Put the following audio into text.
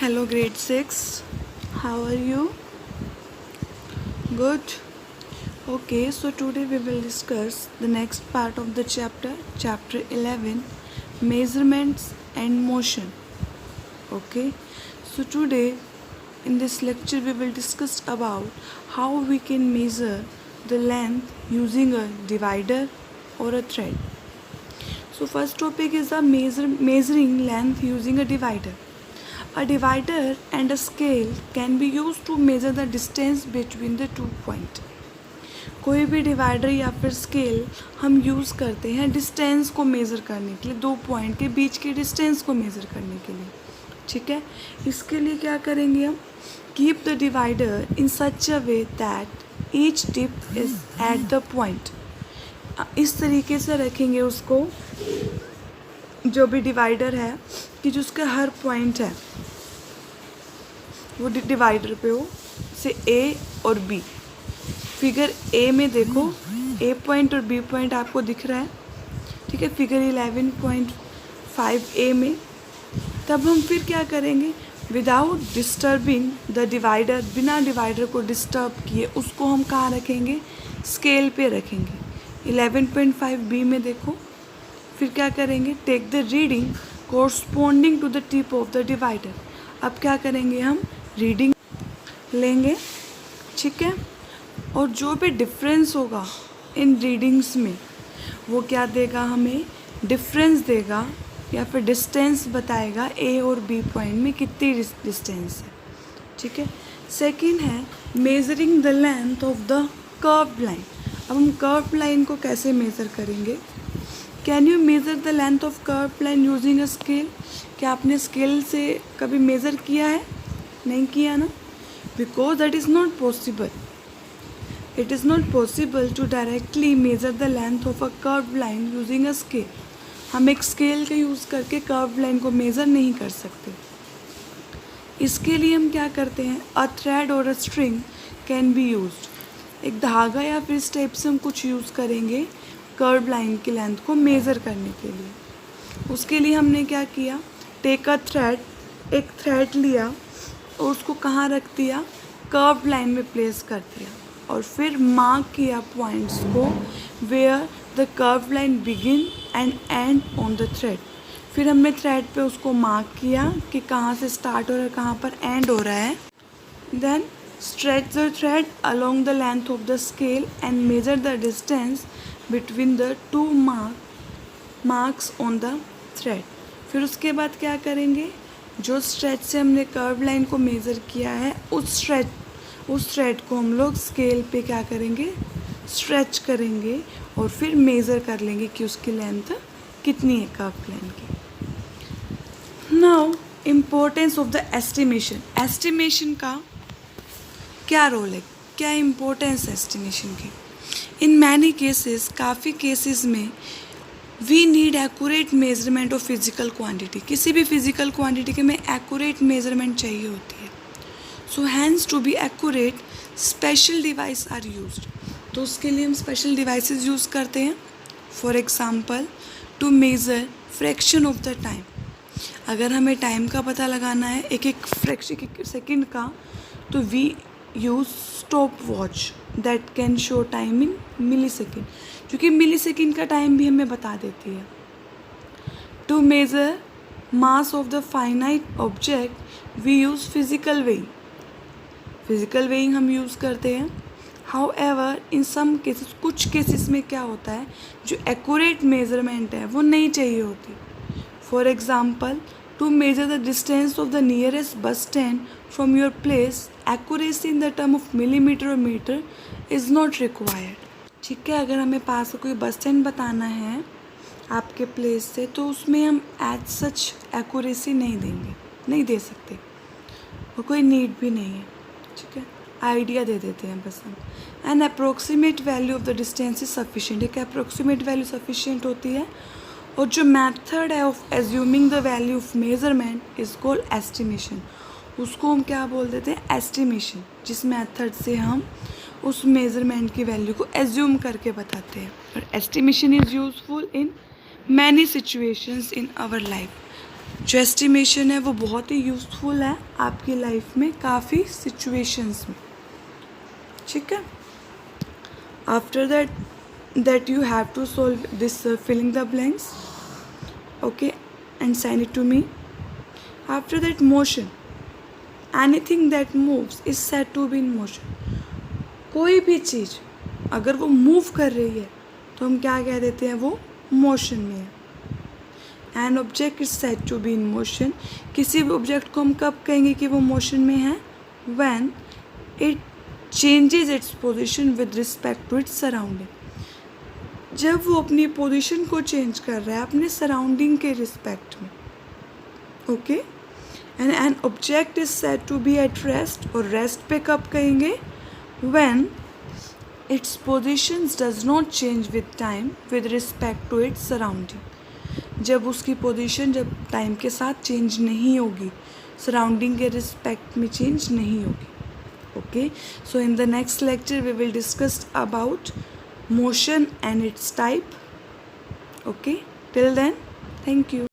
Hello, grade 6. How are you? Good. Okay, so today we will discuss the next part of the chapter 11, measurements and motion. Okay, so today in this lecture we will discuss about how we can measure the length using a divider or a thread. So first topic is the measuring length using a divider. A divider and a scale can be used to measure the distance between the 2 points. कोई भी divider या फिर scale हम use करते हैं distance को measure करने के लिए, 2 पॉइंट के बीच के डिस्टेंस को मेज़र करने के लिए. ठीक है, इसके लिए क्या करेंगे हम? Keep the divider in such a way that each tip is at the point. इस तरीके से रखेंगे उसको, जो भी डिवाइडर है, कि जो उसका हर पॉइंट है वो डिवाइडर पे हो, से ए और बी. फिगर ए में देखो, ए पॉइंट और बी पॉइंट आपको दिख रहा है. ठीक है, फिगर 11.5 ए में. तब हम फिर क्या करेंगे? विदाउट डिस्टर्बिंग द डिवाइडर, बिना डिवाइडर को डिस्टर्ब किए उसको हम कहाँ रखेंगे? स्केल पे रखेंगे. 11.5 बी में देखो, फिर क्या करेंगे? Take the reading corresponding to the tip of the divider. अब क्या करेंगे? हम रीडिंग लेंगे. ठीक है, और जो भी डिफरेंस होगा इन रीडिंग्स में वो क्या देगा? हमें डिफरेंस देगा या फिर डिस्टेंस बताएगा ए और बी पॉइंट में कितनी डिस्टेंस है. ठीक है, सेकंड है measuring the length of the curve line. अब हम कर्व लाइन को कैसे मेज़र करेंगे? Can you measure the length of curve line using a scale? क्या आपने स्केल से कभी मेज़र किया है? नहीं किया ना, because that is not possible. It is not possible to directly measure the length of a curved line using a scale. हम एक स्केल का यूज़ करके कर्व लाइन को मेज़र नहीं कर सकते. इसके लिए हम क्या करते हैं? अ थ्रेड और a string can be used. एक धागा या फिर इस टाइप से हम कुछ यूज़ करेंगे कर्व लाइन की लेंथ को मेज़र करने के लिए. उसके लिए हमने क्या किया? टेक अ थ्रेड, एक थ्रेड लिया और उसको कहाँ रख दिया? कर्व लाइन में प्लेस कर दिया, और फिर मार्क किया पॉइंट्स को where the curve line begin and end on the thread. फिर हमने थ्रेड पे उसको मार्क किया कि कहाँ से स्टार्ट हो रहा है, कहाँ पर एंड हो रहा है. Then stretch the thread along the length of the scale and measure the distance between the 2 marks on the thread. फिर उसके बाद क्या करेंगे? जो स्ट्रेच से हमने कर्व लाइन को मेज़र किया है उस थ्रेड को हम लोग स्केल पे क्या करेंगे? स्ट्रेच करेंगे और फिर मेज़र कर लेंगे कि उसकी लेंथ कितनी है कर्व लाइन की. Now importance of the estimation. Estimation का क्या रोल है, क्या इम्पोर्टेंस है एस्टिमेशन की? इन मैनी केसेस, काफ़ी केसेस में we need accurate measurement of physical quantity. किसी भी फिजिकल क्वांटिटी के में एक्यूरेट मेजरमेंट चाहिए होती है. So hence to be accurate special device are used. तो उसके लिए हम स्पेशल डिवाइसेस यूज़ करते हैं. For example, to measure fraction of the time. अगर हमें टाइम का पता लगाना है, एक एक सेकेंड का, तो we use stopwatch that can show time in millisecond, क्योंकि मिली सेकेंड का टाइम भी हमें बता देती है. To measure mass of the finite object we use physical weighing. Physical weighing हम यूज़ करते हैं. However in some cases, कुछ केसेस में क्या होता है, जो एक्यूरेट मेजरमेंट है वो नहीं चाहिए होती. For example, to measure the distance of the nearest bus stand from your place, accuracy in the term of millimetre और मीटर इज़ नॉट रिक्वायर्ड. ठीक है, अगर हमें पास कोई बस स्टैंड बताना है आपके प्लेस से, तो उसमें हम एज सच एक्यूरेसी नहीं देंगे, नहीं दे सकते, वो कोई नीड भी नहीं है. ठीक है, आइडिया दे देते हैं बस हम. N approximate value of the distance is sufficient. एक अप्रोक्सीमेट वैल्यू सफिशिएंट होती है. और जो मेथड है of assuming the value of measurement is called estimation. उसको हम क्या बोल देते हैं? एस्टिमेशन. जिस मेथड से हम उस मेजरमेंट की वैल्यू को एज्यूम करके बताते हैं. और estimation is useful in many situations in our life. जो एस्टिमेशन है वो बहुत ही यूज़फुल है आपकी लाइफ में काफ़ी सिचुएशंस में, ठीक है। After that you have to solve this filling the blanks, okay, and sign it to me. After that motion, anything that moves is said to be in motion. कोई भी चीज़ अगर वो मूव कर रही है तो हम क्या कह देते हैं, वो मोशन में है। An object is said to be in motion, किसी भी ऑब्जेक्ट को हम कब कहेंगे कि वो मोशन में है, when it changes its position with respect to its surrounding. जब वो अपनी पोजीशन को चेंज कर रहा है अपने सराउंडिंग के रिस्पेक्ट में, okay. And an object is said to be at rest, और रेस्ट पे कब कहेंगे, when its positions does not change with time with respect to its surrounding. जब उसकी पोजीशन जब टाइम के साथ चेंज नहीं होगी, सराउंडिंग के रिस्पेक्ट में चेंज नहीं होगी, okay. So in the next lecture we will discuss about motion and its type, okay. Till then, thank you.